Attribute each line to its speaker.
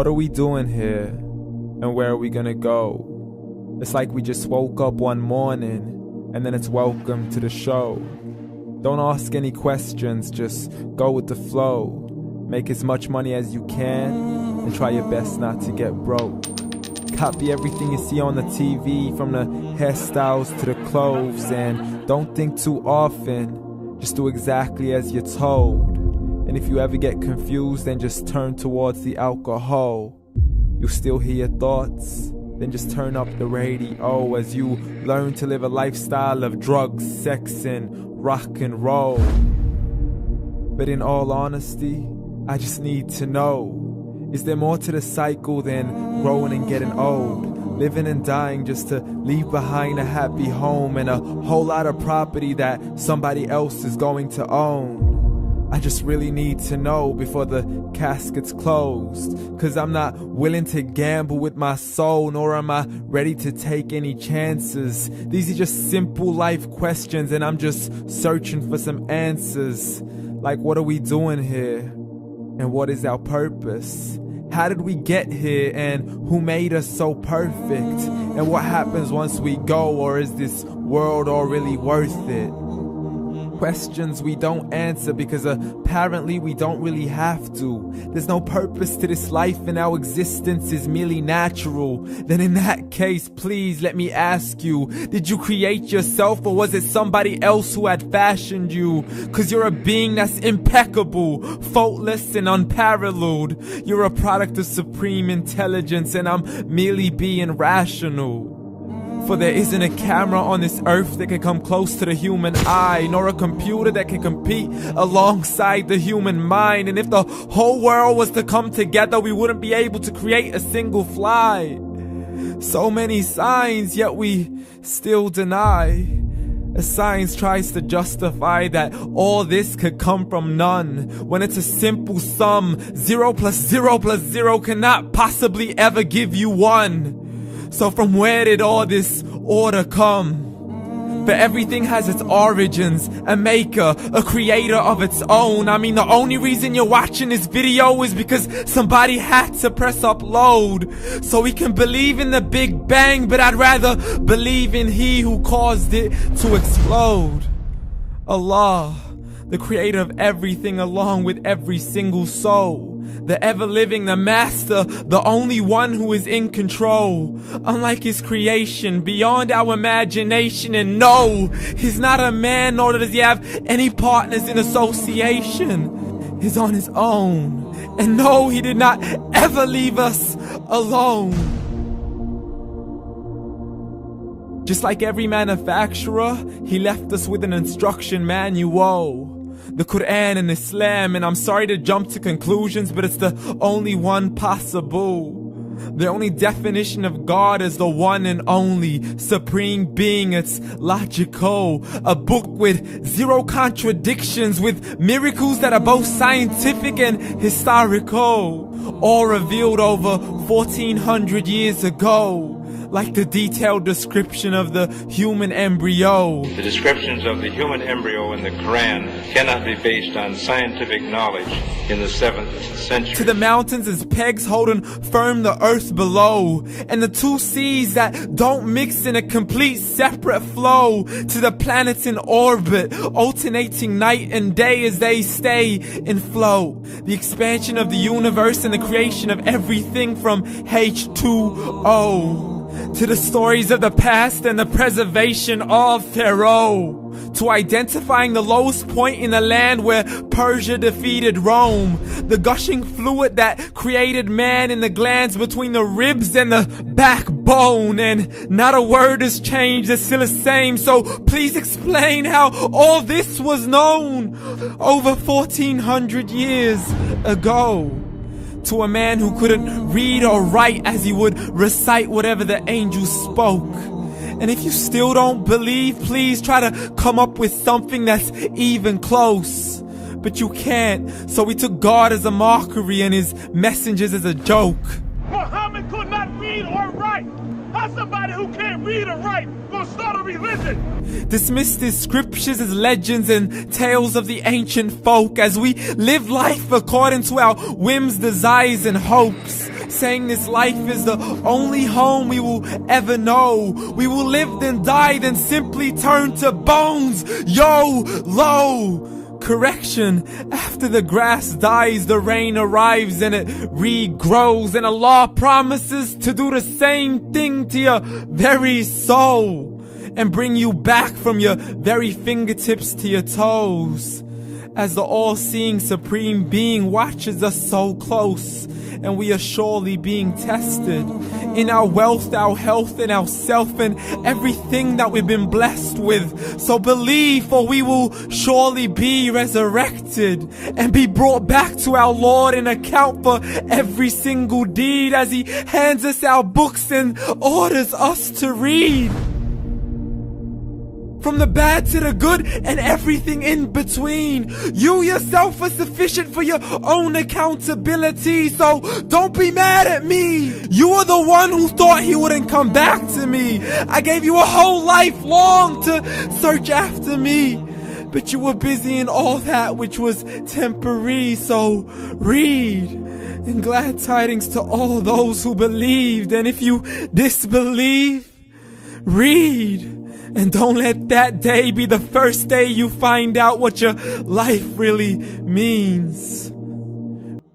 Speaker 1: What are we doing here? And where are we gonna go? It's like we just woke up one morning and then it's welcome to the show. Don't ask any questions, just go with the flow. Make as much money as you can and try your best not to get broke. Copy everything you see on the TV, from the hairstyles to the clothes, and don't think too often, just do exactly as you're told. And if you ever get confused, then just turn towards the alcohol. You still hear your thoughts? Then just turn up the radio as you learn to live a lifestyle of drugs, sex, and rock and roll. But in all honesty, I just need to know, is there more to the cycle than growing and getting old? Living and dying just to leave behind a happy home and a whole lot of property that somebody else is going to own. I just really need to know before the casket's closed, 'cause I'm not willing to gamble with my soul, nor am I ready to take any chances. These are just simple life questions and I'm just searching for some answers. Like, what are we doing here? And what is our purpose? How did we get here, and who made us so perfect? And what happens once we go, or is this world all really worth it? Questions we don't answer because apparently we don't really have to. There's no purpose to this life and our existence is merely natural. Then in that case, please let me ask you, did you create yourself, or was it somebody else who had fashioned you? 'Cause you're a being that's impeccable, faultless and unparalleled. You're a product of supreme intelligence and I'm merely being rational. For there isn't a camera on this earth that can come close to the human eye, nor a computer that can compete alongside the human mind. And if the whole world was to come together, we wouldn't be able to create a single fly. So many signs, yet we still deny. As science tries to justify that all this could come from none, when it's a simple sum. 0 plus 0 plus 0 cannot possibly ever give you 1. So from where did all this order come? For everything has its origins, a maker, a creator of its own. I mean, the only reason you're watching this video is because somebody had to press upload. So we can believe in the Big Bang, but I'd rather believe in He who caused it to explode. Allah, the creator of everything along with every single soul. The ever-living, the master, the only one who is in control. Unlike his creation, beyond our imagination. And no, he's not a man, nor does he have any partners in association. He's on his own. And no, he did not ever leave us alone. Just like every manufacturer, he left us with an instruction manual. The Quran and Islam, and I'm sorry to jump to conclusions, but it's the only one possible. The only definition of God is the one and only supreme being. It's logical. A book with 0 contradictions, with miracles that are both scientific and historical, all revealed over 1400 years ago. Like the detailed description of the human embryo.
Speaker 2: The descriptions of the human embryo in the Quran cannot be based on scientific knowledge in the 7th century.
Speaker 1: To the mountains as pegs holding firm the earth below, and the 2 seas that don't mix in a complete separate flow. To the planets in orbit, alternating night and day as they stay in flow. The expansion of the universe and the creation of everything from H2O. To the stories of the past and the preservation of Pharaoh. To identifying the lowest point in the land where Persia defeated Rome. The gushing fluid that created man in the glands between the ribs and the backbone. And not a word has changed, it's still the same. So please explain how all this was known over 1400 years ago. To a man who couldn't read or write, as he would recite whatever the angels spoke. And if you still don't believe, please try to come up with something that's even close. But you can't, so we took God as a mockery and his messengers as a joke.
Speaker 3: Muhammad could not read or write. How's somebody who can't read or write gonna start a religion?
Speaker 1: Dismissed his scriptures as legends and tales of the ancient folk, as we live life according to our whims, desires, and hopes. saying this life is the only home we will ever know. We will live then die, then simply turn to bones. YOLO! Correction, after the grass dies, the rain arrives and it regrows, and Allah promises to do the same thing to your very soul and bring you back from your very fingertips to your toes, as the all-seeing supreme being watches us so close, and we are surely being tested in our wealth, our health, and our self, and everything that we've been blessed with. So believe, for we will surely be resurrected and be brought back to our Lord and account for every single deed, as He hands us our books and orders us to read. From the bad to the good and everything in between. You yourself are sufficient for your own accountability, so don't be mad at me. You are the one who thought He wouldn't come back to me. I gave you a whole life long to search after me, but you were busy in all that which was temporary. So read, and glad tidings to all those who believed. And if you disbelieve, read. And don't let that day be the first day you find out what your life really means.